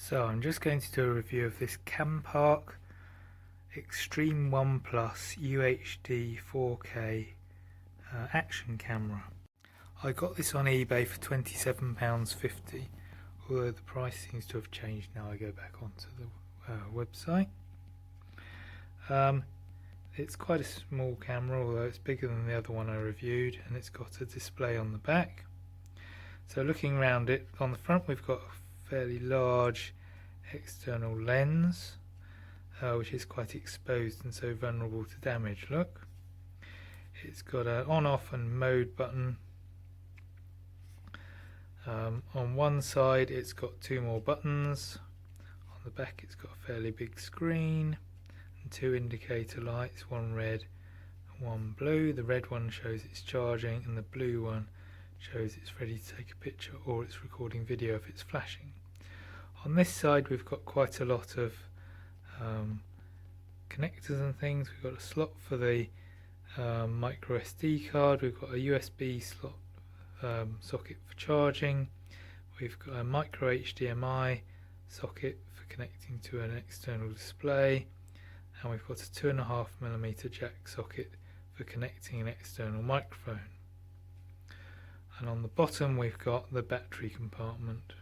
So I'm just going to do a review of this Campark Xtreme 1 Plus UHD 4K action camera. I got this on eBay for £27.50, although the price seems to have changed now I go back onto the website. It's quite a small camera, although it's bigger than the other one I reviewed, and it's got a display on the back. So looking around it, on the front we've got a fairly large external lens, which is quite exposed and so vulnerable to damage. Look, it's got an on, off and mode button. On one side it's got two more buttons, on the back it's got a fairly big screen and two indicator lights, one red and one blue. The red one shows it's charging and the blue one shows it's ready to take a picture or it's recording video if it's flashing. On this side we've got quite a lot of connectors and things. We've got a slot for the micro SD card, we've got a USB slot socket for charging, we've got a micro HDMI socket for connecting to an external display, and we've got a 2.5mm jack socket for connecting an external microphone. And on the bottom we've got the battery compartment.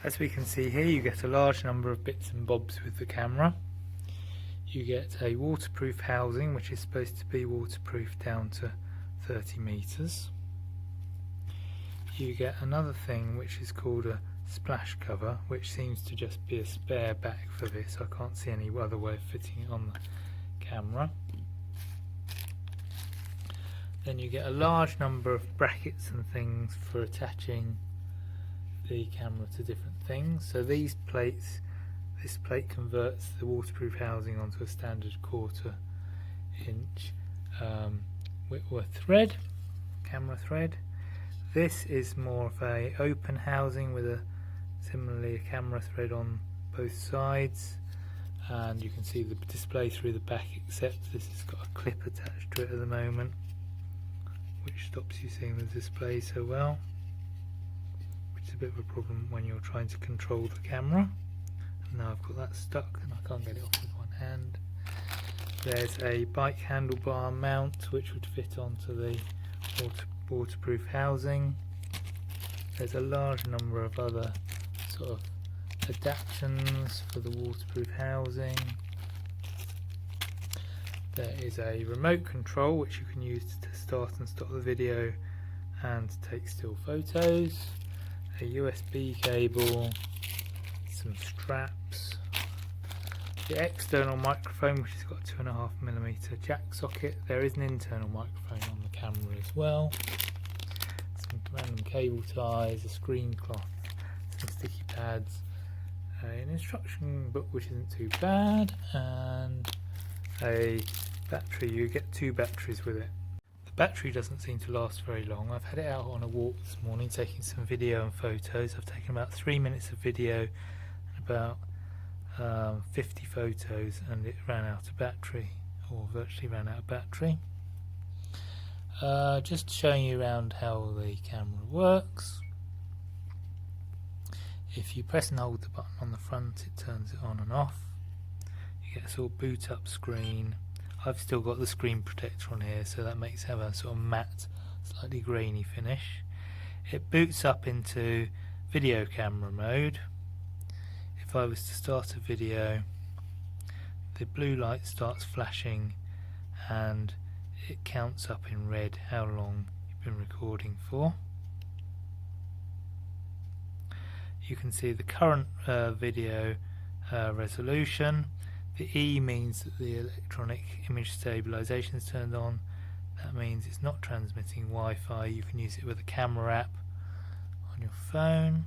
As we can see here, you get a large number of bits and bobs with the camera. You get a waterproof housing, which is supposed to be waterproof down to 30 meters. You get another thing which is called a splash cover, which seems to just be a spare back for this. I can't see any other way of fitting it on the camera. Then you get a large number of brackets and things for attaching the camera to different things. So these plates, this plate converts the waterproof housing onto a standard 1/4 inch Whitworth thread, camera thread. This is more of a open housing with similarly a camera thread on both sides, and you can see the display through the back, except this has got a clip attached to it at the moment, which stops you seeing the display so well, which is a bit of a problem when you're trying to control the camera. And now I've got that stuck and I can't get it off with one hand. There's a bike handlebar mount which would fit onto the waterproof housing. There's a large number of other sort of adaptations for the waterproof housing. There is a remote control which you can use to start and stop the video and to take still photos, a USB cable, some straps, the external microphone which has got a 2.5mm jack socket. There is an internal microphone on the camera as well, some random cable ties, a screen cloth, some sticky pads, an instruction book which isn't too bad, and a battery. You get two batteries with it. The battery doesn't seem to last very long. I've had it out on a walk this morning taking some video and photos. I've taken about 3 minutes of video and about 50 photos, and it ran out of battery, or virtually ran out of battery. Just showing you around how the camera works. If you press and hold the button on the front, it turns it on and off. You get a sort of boot up screen. I've still got the screen protector on here, so that makes it have a sort of matte, slightly grainy finish. It boots up into video camera mode. If I was to start a video, the blue light starts flashing and it counts up in red how long you've been recording for. You can see the current video resolution. The E means that the electronic image stabilization is turned on. That means it's not transmitting Wi-Fi. You can use it with a camera app on your phone.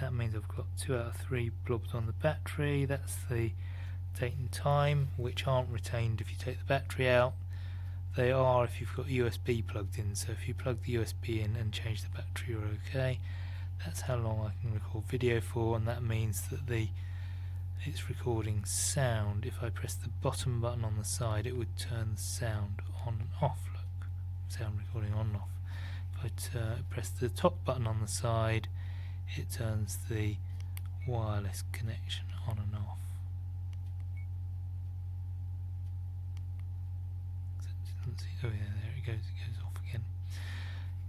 That means I've got 2 out of 3 blobs on the battery. That's the date and time, which aren't retained if you take the battery out. They are if you've got USB plugged in, so if you plug the USB in and change the battery, you're okay. That's how long I can record video for, and that means that it's recording sound. If I press the bottom button on the side, it would turn the sound on and off. Look, sound recording on and off. If I press the top button on the side, it turns the wireless connection on and off. Oh yeah, there it goes off again.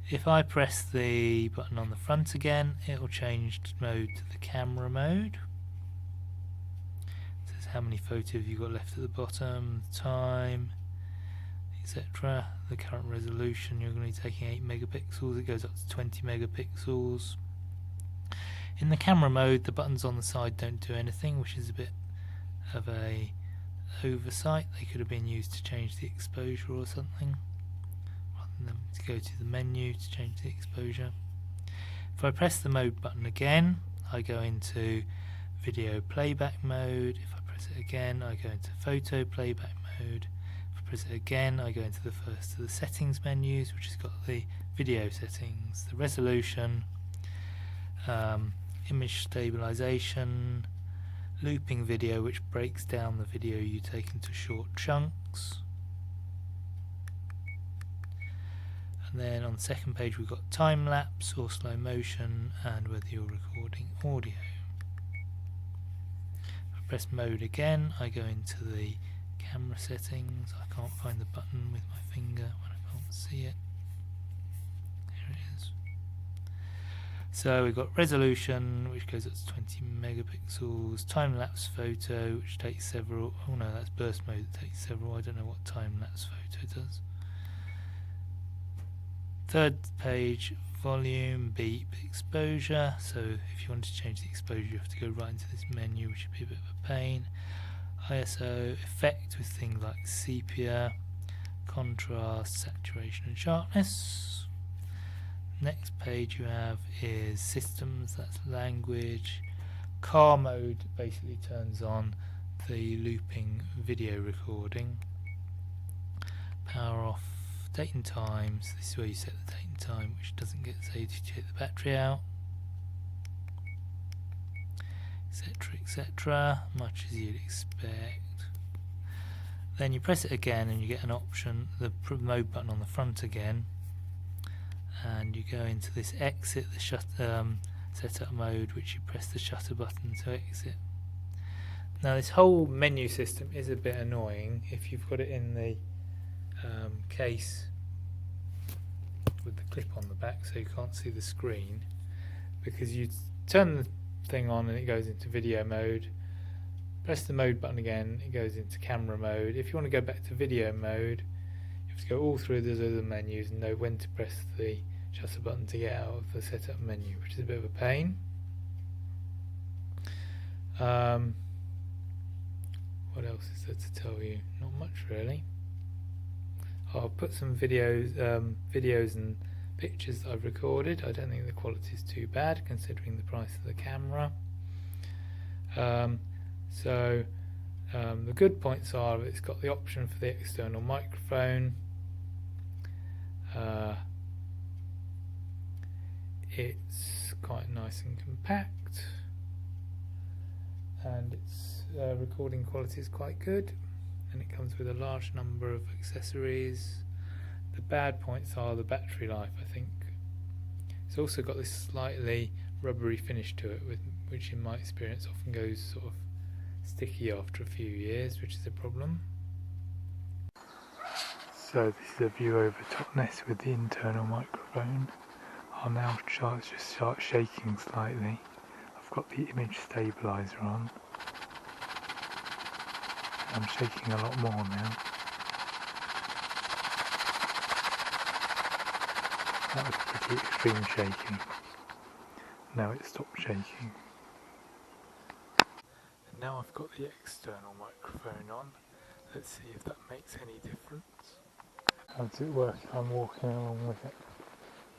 If I press the button on the front again, it will change mode to the camera mode. It says how many photos you've got left at the bottom, the time, etc. The current resolution, you're going to be taking 8 megapixels, it goes up to 20 megapixels. In the camera mode, the buttons on the side don't do anything, which is a bit of a oversight. They could have been used to change the exposure or something, rather than to go to the menu to change the exposure. If I press the mode button again, I go into video playback mode. If I press it again, I go into photo playback mode. If I press it again, I go into the first of the settings menus, which has got the video settings, the resolution, image stabilization, looping video, which breaks down the video you take into short chunks. And then on the second page we've got time lapse or slow motion, and whether you're recording audio. If I press mode again, I go into the camera settings. I can't find the button with my finger when I can't see it. There it is. So we've got resolution, which goes up to 20 megapixels, time-lapse photo, which takes several, oh no, that's burst mode that takes several, I don't know what time-lapse photo does. Third page, volume, beep, exposure. So if you want to change the exposure, you have to go right into this menu, which would be a bit of a pain. ISO, effect with things like sepia, contrast, saturation and sharpness. Next page you have is systems, that's language. Car mode basically turns on the looping video recording. Power off, date and times, this is where you set the date and time, which doesn't get saved if you take the battery out, etc, etc, much as you'd expect. Then you press it again and you get an option, the mode button on the front again, and you go into this exit, the setup mode, which you press the shutter button to exit. Now this whole menu system is a bit annoying if you've got it in the case with the clip on the back so you can't see the screen, because you turn the thing on and it goes into video mode, press the mode button again, it goes into camera mode. If you want to go back to video mode, you have to go all through those other menus and know when to press the shutter button to get out of the setup menu, which is a bit of a pain. What else is there to tell you? Not much really. I'll put some videos and pictures that I've recorded. I don't think the quality is too bad considering the price of the camera. The good points are it's got the option for the external microphone. It's quite nice and compact, and its recording quality is quite good, and it comes with a large number of accessories. The bad points are the battery life, I think. It's also got this slightly rubbery finish to it, which in my experience often goes sort of sticky after a few years, which is a problem. So this is a view over Totnes with the internal microphone. I'll now just start shaking slightly. I've got the image stabilizer on. I'm shaking a lot more now. That was pretty extreme shaking. Now it stopped shaking. And now I've got the external microphone on. Let's see if that makes any difference. How does it work if I'm walking along with it?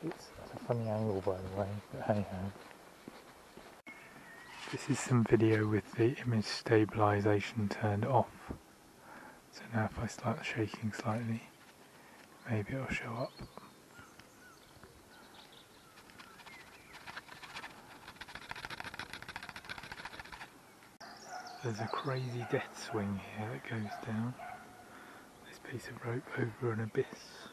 It's at a funny angle, by the way, but hey ho. This is some video with the image stabilization turned off. So now if I start shaking slightly, maybe it'll show up. There's a crazy death swing here that goes down this piece of rope over an abyss.